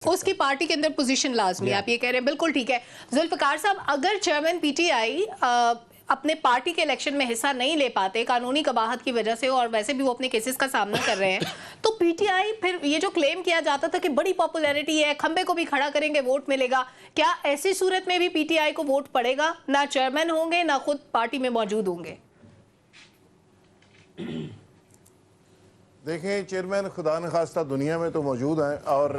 उसकी पार्टी के अंदर पोजीशन लाजमी, आप ये कह रहे हैं, बिल्कुल ठीक है। जुल्फिकार साहब, अगर चेयरमैन पीटीआई अपने पार्टी के इलेक्शन में हिस्सा नहीं ले पाते कानूनी कबाहत की वजह से, और वैसे भी वो अपने केसेस का सामना कर रहे हैं, तो पीटीआई फिर ये जो क्लेम किया जाता था कि बड़ी पॉपुलैरिटी है, खंबे को भी खड़ा करेंगे, वोट मिलेगा, क्या ऐसी सूरत में भी पीटीआई को वोट पड़ेगा? ना चेयरमैन होंगे, ना खुद पार्टी में मौजूद होंगे। देखें, चेयरमैन खुदा न खास्ता दुनिया में तो मौजूद हैं और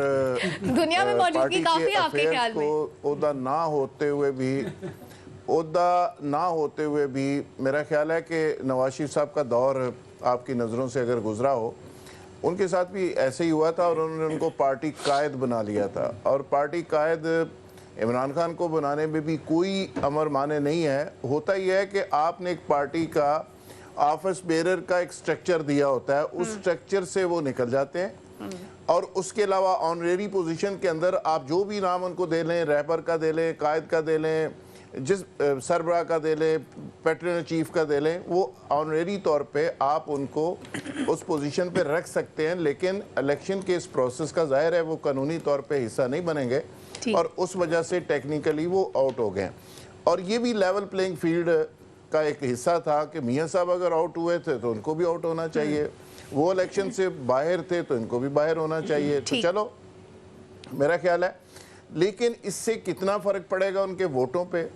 दुनिया में मौजूदगी काफी आपके ख्याल में। ओहदा ना होते हुए भी मेरा ख्याल है कि नवाज शरीफ साहब का दौर आपकी नज़रों से अगर गुजरा हो, उनके साथ भी ऐसे ही हुआ था और उन्होंने उनको पार्टी कायद बना लिया था। और पार्टी कायद इमरान खान को बनाने में भी कोई अमर माने नहीं है। होता ही है कि आपने एक पार्टी का ऑफिस बेरर का एक स्ट्रक्चर दिया होता है, उस स्ट्रक्चर से वो निकल जाते हैं और उसके अलावा ऑनरेरी पोजीशन के अंदर आप जो भी नाम उनको दे लें, रैपर का दे लें, कायद का दे लें, जिस सरबराह का दे लें, पैट्रन चीफ का दे लें, वो ऑनरेरी तौर पे आप उनको उस पोजीशन पे रख सकते हैं, लेकिन इलेक्शन के इस प्रोसेस का जाहिर है वो कानूनी तौर पे हिस्सा नहीं बनेंगे और उस वजह से टेक्निकली वो आउट हो गए। और ये भी लेवल प्लेइंग फील्ड का एक हिस्सा था कि मियाँ साहब अगर आउट हुए थे तो उनको भी आउट होना चाहिए, वो इलेक्शन से बाहर थे तो इनको भी बाहर होना चाहिए। तो चलो, मेरा ख्याल है, लेकिन इससे कितना फ़र्क पड़ेगा उनके वोटों पे,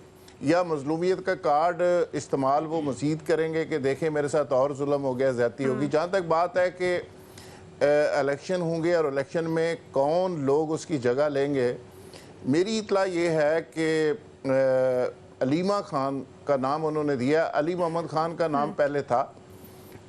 या मजलूमियत का कार्ड इस्तेमाल वो मज़ीद करेंगे कि देखें मेरे साथ और जुल्म हो गया, ज़्यादती होगी। जहाँ तक बात है कि इलेक्शन होंगे और इलेक्शन में कौन लोग उसकी जगह लेंगे, मेरी इतला ये है कि अलीमा खान का नाम उन्होंने दिया। अली मोहम्मद खान का नाम पहले था,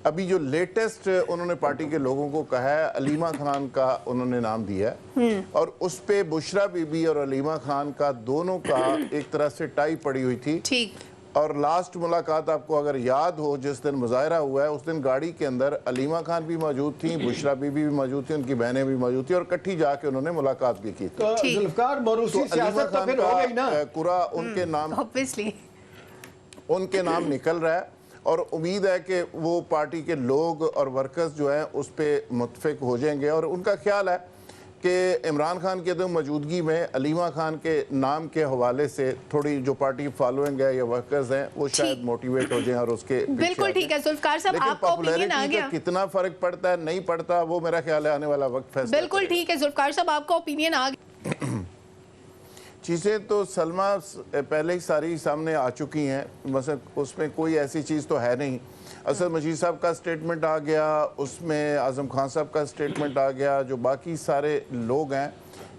अभी जो लेटेस्ट उन्होंने पार्टी के लोगों को कहा है अलीमा खान का उन्होंने नाम दिया है और उस पे बुशरा बीबी और अलीमा खान का दोनों का एक तरह से टाई पड़ी हुई थी। ठीक। और लास्ट मुलाकात आपको अगर याद हो, जिस दिन मुजाहरा हुआ है, उस दिन गाड़ी के अंदर अलीमा खान भी मौजूद थी, बुशरा बीबी भी मौजूद थी, उनकी बहनें भी मौजूद थी और इकट्ठी जाके उन्होंने मुलाकात भी की थी। तो जुल्फिकार मरूसी सियासत तो फिर हो गई ना, पूरा उनके नाम निकल रहा है और उम्मीद है कि वो पार्टी के लोग और वर्कर्स जो हैं उस पर मुत्फिक हो जाएंगे। और उनका ख्याल है कि इमरान खान के तो मौजूदगी में अलीमा खान के नाम के हवाले से थोड़ी जो पार्टी फॉलोइंग है या वर्कर्स हैं वो शायद मोटिवेट हो जाएं और उसके बिल्कुल ठीक है। जुल्फिकार साहब, आपका ओपिनियन आ गया, कितना फर्क पड़ता है नहीं पड़ता वो मेरा ख्याल है आने वाला वक्त फैसला। बिल्कुल ठीक है जुल्फिकार साहब, आपका ओपिनियन आ गया। चीज़ें तो सलमा पहले ही सारी सामने आ चुकी हैं, बस उसमें कोई ऐसी चीज़ तो है नहीं। असद मजीद साहब का स्टेटमेंट आ गया, उसमें आज़म खान साहब का स्टेटमेंट आ गया, जो बाकी सारे लोग हैं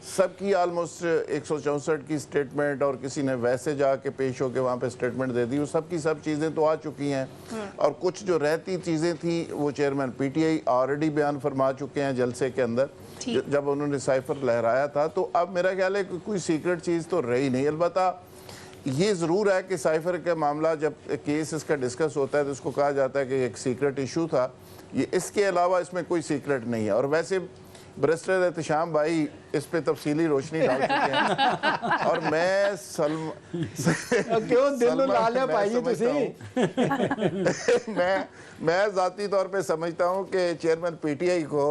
सबकी आलमोस्ट 164 की स्टेटमेंट, और किसी ने वैसे जाके पेश होकर वहाँ पे स्टेटमेंट दे दी, वो सब की सब चीज़ें तो आ चुकी हैं। और कुछ जो रहती चीज़ें थी वो चेयरमैन पीटीआई ऑलरेडी बयान फरमा चुके हैं जलसे के अंदर जब उन्होंने साइफर लहराया था। तो अब मेरा ख्याल है कि कोई सीक्रेट चीज़ तो रही नहीं। अलबत्ता ये ज़रूर है कि साइफर का मामला जब केस इसका डिस्कस होता है तो उसको कहा जाता है कि एक सीक्रेट इशू था, ये इसके अलावा इसमें कोई सीक्रेट नहीं है। और वैसे बैरिस्टर एहतशाम भाई इस पे तफसीली रोशनी डाल चुके हैं और मैं मैं ज़ाती तौर पे समझता हूँ कि चेयरमैन पीटीआई को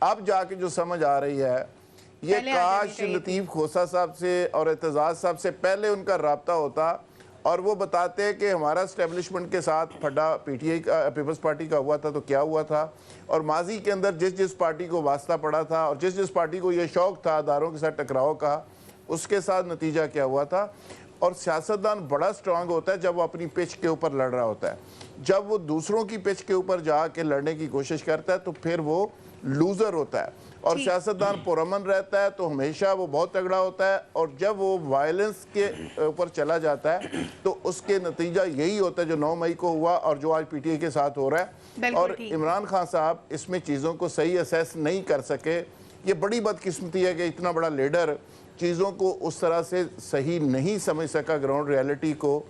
अब जाके जो समझ आ रही है, ये काश लतीफ़ खोसा साहब से और एतजाज़ साहब से पहले उनका रब्ता होता और वो बताते हैं कि हमारा एस्टेब्लिशमेंट के साथ फड्डा पीटीआई का, पीपल्स पार्टी का हुआ था तो क्या हुआ था, और माजी के अंदर जिस जिस पार्टी को वास्ता पड़ा था और जिस जिस पार्टी को ये शौक़ था अदारों के साथ टकराव का, उसके साथ नतीजा क्या हुआ था। और सियासतदान बड़ा स्ट्रांग होता है जब वो अपनी पिच के ऊपर लड़ रहा होता है, जब वो दूसरों की पिच के ऊपर जाके लड़ने की कोशिश करता है तो फिर वो लूज़र होता है। और सियासतदान पुरअमन रहता है तो हमेशा वो बहुत तगड़ा होता है, और जब वो वायलेंस के ऊपर चला जाता है तो उसके नतीजा यही होता है जो 9 मई को हुआ और जो आज पीटीआई के साथ हो रहा है। और इमरान खान साहब इसमें चीज़ों को सही असेस नहीं कर सके। ये बड़ी बदकिस्मती है कि इतना बड़ा लीडर चीज़ों को उस तरह से सही नहीं समझ सका, ग्राउंड रियलिटी को।